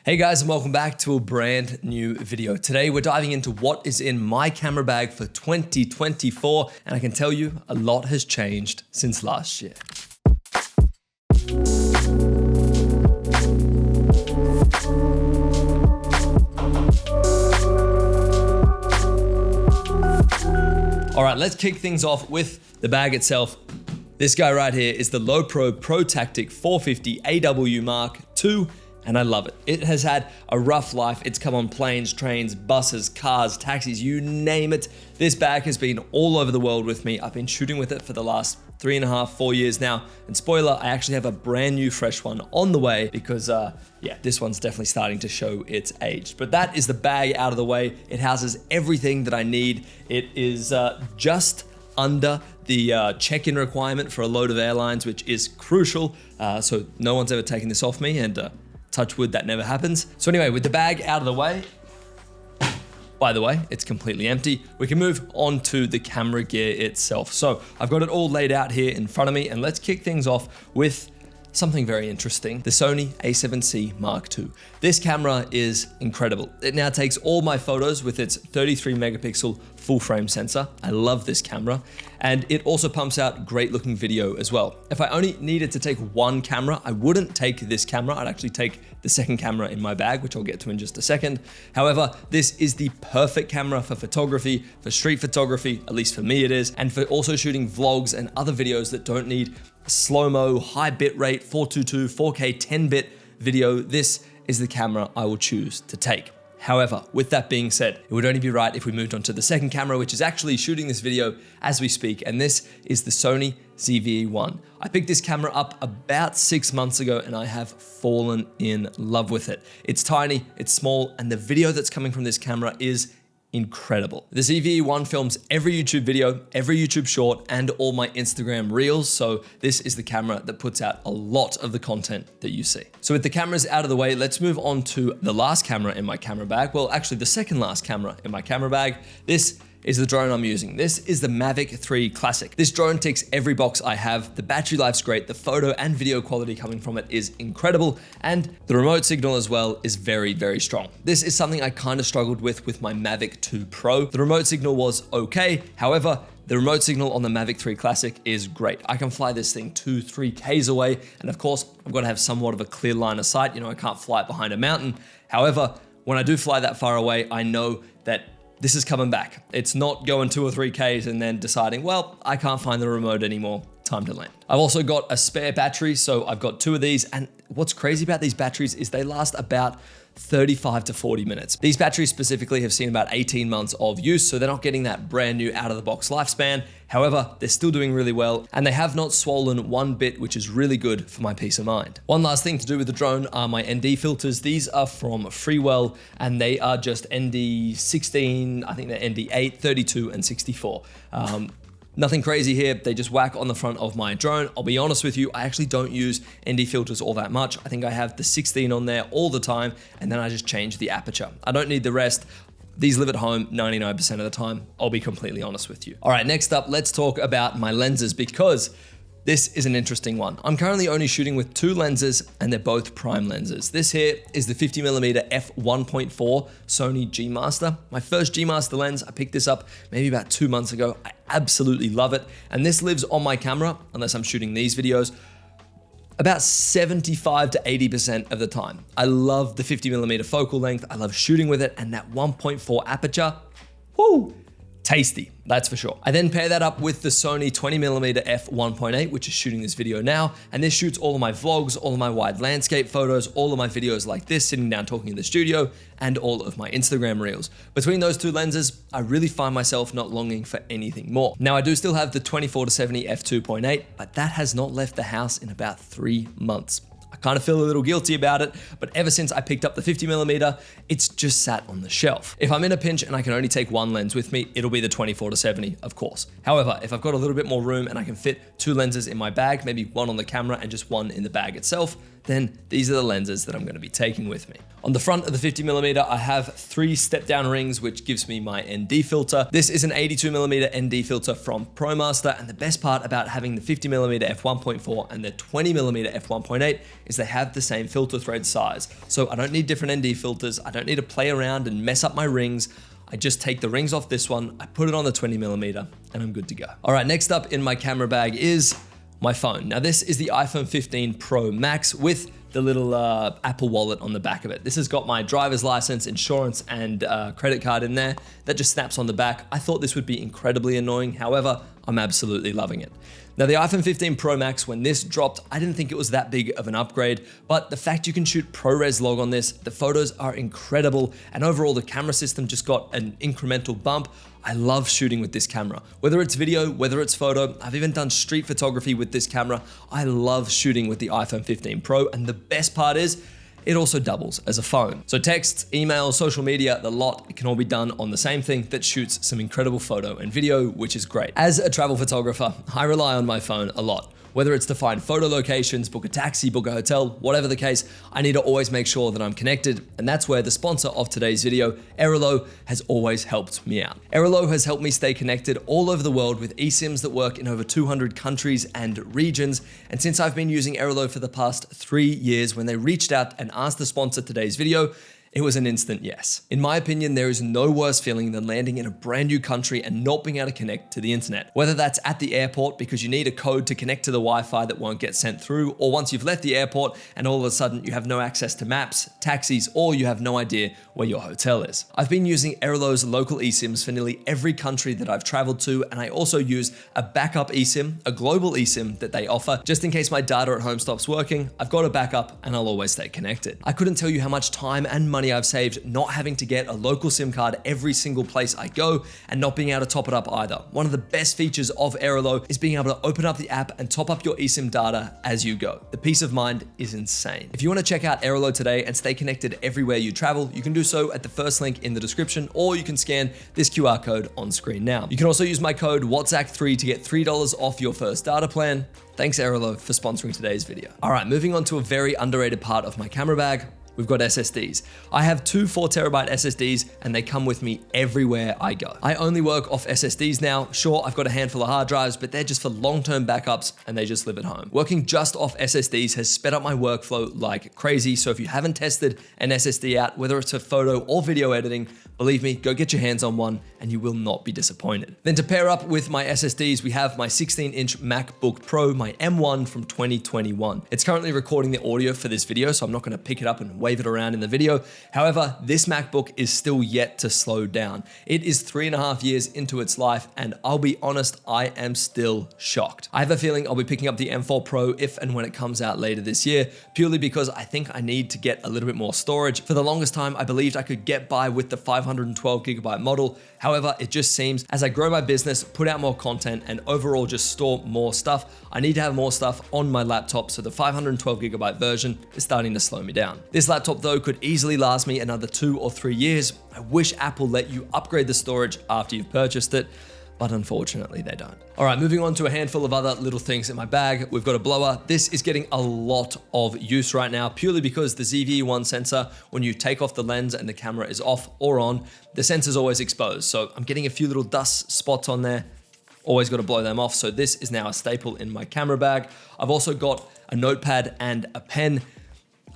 Hey guys, and welcome back to a brand new video. Today we're diving into what is in my camera bag for 2024, and I can tell you a lot has changed since last year. All right, let's kick things off with the bag itself. This guy right here is the Lowepro ProTactic 450 AW Mark II, and I love it. It has had a rough life. It's come on planes, trains, buses, cars, taxis, you name it. This bag has been all over the world with me. I've been shooting with it for the last 3.5, 4 years now. And spoiler, I actually have a brand new fresh one on the way because this one's definitely starting to show its age. But that is the bag out of the way. It houses everything that I need. It is just under the check-in requirement for a load of airlines, which is crucial. So no one's ever taken this off me, and touch wood, that never happens. So anyway, with the bag out of the way, by the way, it's completely empty. We can move on to the camera gear itself. So I've got it all laid out here in front of me, and let's kick things off with something very interesting, the Sony a7C Mark II. This camera is incredible. It now takes all my photos with its 33 megapixel full frame sensor. I love this camera. And it also pumps out great looking video as well. If I only needed to take one camera, I wouldn't take this camera. I'd actually take the second camera in my bag, which I'll get to in just a second. However, this is the perfect camera for photography, for street photography, at least for me it is, and for also shooting vlogs and other videos that don't need slow-mo, high bitrate, 422, 4K, 10-bit video. This is the camera I will choose to take. However, with that being said, it would only be right if we moved on to the second camera, which is actually shooting this video as we speak, and this is the Sony ZV-E1. I picked this camera up about 6 months ago, and I have fallen in love with it. It's tiny, it's small, and the video that's coming from this camera is incredible. The ZV-E1 films every YouTube video, every YouTube short, and all my Instagram reels. So this is the camera that puts out a lot of the content that you see. So with the cameras out of the way, let's move on to the last camera in my camera bag. Well, actually the second last camera in my camera bag. This is the drone I'm using. This is the Mavic 3 Classic. This drone ticks every box I have. The battery life's great. The photo and video quality coming from it is incredible. And the remote signal as well is very, very strong. This is something I kind of struggled with my Mavic 2 Pro. The remote signal was okay. However, the remote signal on the Mavic 3 Classic is great. I can fly this thing 2-3 Ks away. And of course, I've got to have somewhat of a clear line of sight. You know, I can't fly it behind a mountain. However, when I do fly that far away, I know that this is coming back. It's not going 2 or 3 Ks and then deciding, well, I can't find the remote anymore, time to land. I've also got a spare battery, so I've got 2 of these, and what's crazy about these batteries is they last about 35 to 40 minutes. These batteries specifically have seen about 18 months of use, so they're not getting that brand new out of the box lifespan. However, they're still doing really well, and they have not swollen one bit, which is really good for my peace of mind. One last thing to do with the drone are my ND filters. These are from Freewell, and they are just ND 16, I think they're ND 8, 32, and 64. Nothing crazy here, they just whack on the front of my drone. I'll be honest with you, I actually don't use ND filters all that much. I think I have the 16 on there all the time, and then I just change the aperture. I don't need the rest. These live at home 99% of the time, I'll be completely honest with you. All right, next up, let's talk about my lenses, because this is an interesting one. I'm currently only shooting with 2 lenses, and they're both prime lenses. This here is the 50mm f1.4 Sony G Master. My first G Master lens, I picked this up maybe about 2 months ago. I absolutely love it. And this lives on my camera, unless I'm shooting these videos, about 75 to 80% of the time. I love the 50mm focal length. I love shooting with it, and that 1.4 aperture, whoo, tasty, that's for sure. I then pair that up with the Sony 20mm f1.8, which is shooting this video now, and this shoots all of my vlogs, all of my wide landscape photos, all of my videos like this, sitting down talking in the studio, and all of my Instagram reels. Between those 2 lenses, I really find myself not longing for anything more. Now, I do still have the 24-70 f2.8, but that has not left the house in about 3 months. I kind of feel a little guilty about it, but ever since I picked up the 50mm, it's just sat on the shelf. If I'm in a pinch and I can only take one lens with me, it'll be the 24-70, of course. However, if I've got a little bit more room and I can fit 2 lenses in my bag, maybe one on the camera and just one in the bag itself, then these are the lenses that I'm going to be taking with me. On the front of the 50mm, I have 3 step-down rings, which gives me my ND filter. This is an 82mm ND filter from ProMaster, and the best part about having the 50mm f1.4 and the 20mm f1.8 is they have the same filter thread size. So I don't need different ND filters, I don't need to play around and mess up my rings. I just take the rings off this one, I put it on the 20mm, and I'm good to go. All right, next up in my camera bag is my phone. Now this is the iPhone 15 Pro Max with the little Apple Wallet on the back of it. This has got my driver's license, insurance, and credit card in there. That just snaps on the back. I thought this would be incredibly annoying. However, I'm absolutely loving it. Now the iPhone 15 Pro Max, when this dropped, I didn't think it was that big of an upgrade, but the fact you can shoot ProRes log on this, the photos are incredible, and overall the camera system just got an incremental bump. I love shooting with this camera. Whether it's video, whether it's photo, I've even done street photography with this camera. I love shooting with the iPhone 15 Pro, and the best part is, it also doubles as a phone. So text, email, social media, the lot, it can all be done on the same thing that shoots some incredible photo and video, which is great. As a travel photographer, I rely on my phone a lot. Whether it's to find photo locations, book a taxi, book a hotel, whatever the case, I need to always make sure that I'm connected. And that's where the sponsor of today's video, Aerolo, has always helped me out. Aerolo has helped me stay connected all over the world with eSIMs that work in over 200 countries and regions. And since I've been using Aerolo for the past 3 years, when they reached out and asked to sponsor today's video, it was an instant yes. In my opinion, there is no worse feeling than landing in a brand new country and not being able to connect to the internet. Whether that's at the airport because you need a code to connect to the Wi-Fi that won't get sent through, or once you've left the airport and all of a sudden you have no access to maps, taxis, or you have no idea where your hotel is. I've been using Aerolo's local eSIMs for nearly every country that I've traveled to, and I also use a backup eSIM, a global eSIM that they offer. Just in case my data at home stops working, I've got a backup and I'll always stay connected. I couldn't tell you how much time and money I've saved not having to get a local SIM card every single place I go and not being able to top it up either. One of the best features of Aerolo is being able to open up the app and top up your eSIM data as you go. The peace of mind is insane. If you want to check out Aerolo today and stay connected everywhere you travel, you can do so at the first link in the description, or you can scan this QR code on screen now. You can also use my code WATZAC3 to get $3 off your first data plan. Thanks Aerolo for sponsoring today's video. All right, moving on to a very underrated part of my camera bag. We've got SSDs. I have 2 4TB SSDs and they come with me everywhere I go. I only work off SSDs now. Sure, I've got a handful of hard drives, but they're just for long-term backups and they just live at home. Working just off SSDs has sped up my workflow like crazy. So if you haven't tested an SSD out, whether it's for photo or video editing, believe me, go get your hands on one and you will not be disappointed. Then to pair up with my SSDs, we have my 16-inch MacBook Pro, my M1 from 2021. It's currently recording the audio for this video, so I'm not gonna pick it up and wave it around in the video. However, this MacBook is still yet to slow down. It is 3.5 years into its life, and I'll be honest, I am still shocked. I have a feeling I'll be picking up the M4 Pro if and when it comes out later this year, purely because I think I need to get a little bit more storage. For the longest time, I believed I could get by with the 512GB model. However, it just seems as I grow my business, put out more content, and overall just store more stuff, I need to have more stuff on my laptop, so the 512GB version is starting to slow me down. This laptop though could easily last me another 2 or 3 years. I wish Apple let you upgrade the storage after you've purchased it, but unfortunately they don't. All right, moving on to a handful of other little things in my bag. We've got a blower. This is getting a lot of use right now, purely because the ZV-E1 sensor, when you take off the lens and the camera is off or on, the sensor's always exposed. So I'm getting a few little dust spots on there. Always got to blow them off. So this is now a staple in my camera bag. I've also got a notepad and a pen.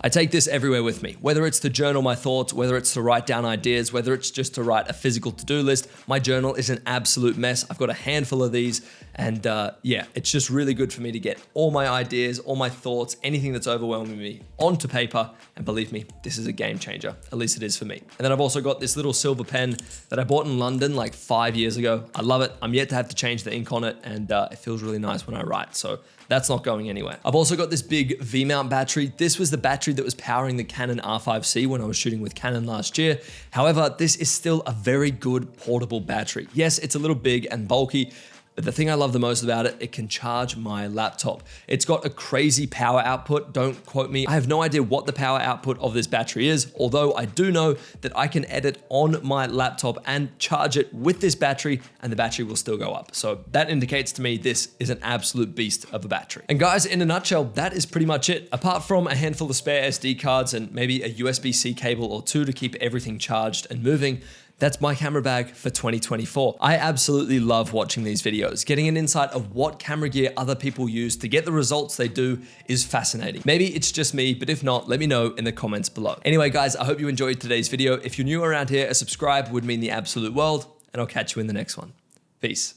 I take this everywhere with me, whether it's to journal my thoughts, whether it's to write down ideas, whether it's just to write a physical to-do list. My journal is an absolute mess. I've got a handful of these, and yeah, it's just really good for me to get all my ideas, all my thoughts, anything that's overwhelming me onto paper. And believe me, this is a game changer. At least it is for me. And then I've also got this little silver pen that I bought in London like 5 years ago. I love it. I'm yet to have to change the ink on it, and it feels really nice when I write. So that's not going anywhere. I've also got this big V-mount battery. This was the battery that was powering the Canon R5C when I was shooting with Canon last year. However, this is still a very good portable battery. Yes, it's a little big and bulky, But the thing I love the most about it, it can charge my laptop. It's got a crazy power output. Don't quote me. I have no idea what the power output of this battery is, although I do know that I can edit on my laptop and charge it with this battery and the battery will still go up. So that indicates to me this is an absolute beast of a battery. And guys, in a nutshell, that is pretty much it. Apart from a handful of spare SD cards and maybe a USB-C cable or two to keep everything charged and moving, that's my camera bag for 2024. I absolutely love watching these videos. Getting an insight of what camera gear other people use to get the results they do is fascinating. Maybe it's just me, but if not, let me know in the comments below. Anyway, guys, I hope you enjoyed today's video. If you're new around here, a subscribe would mean the absolute world, and I'll catch you in the next one. Peace.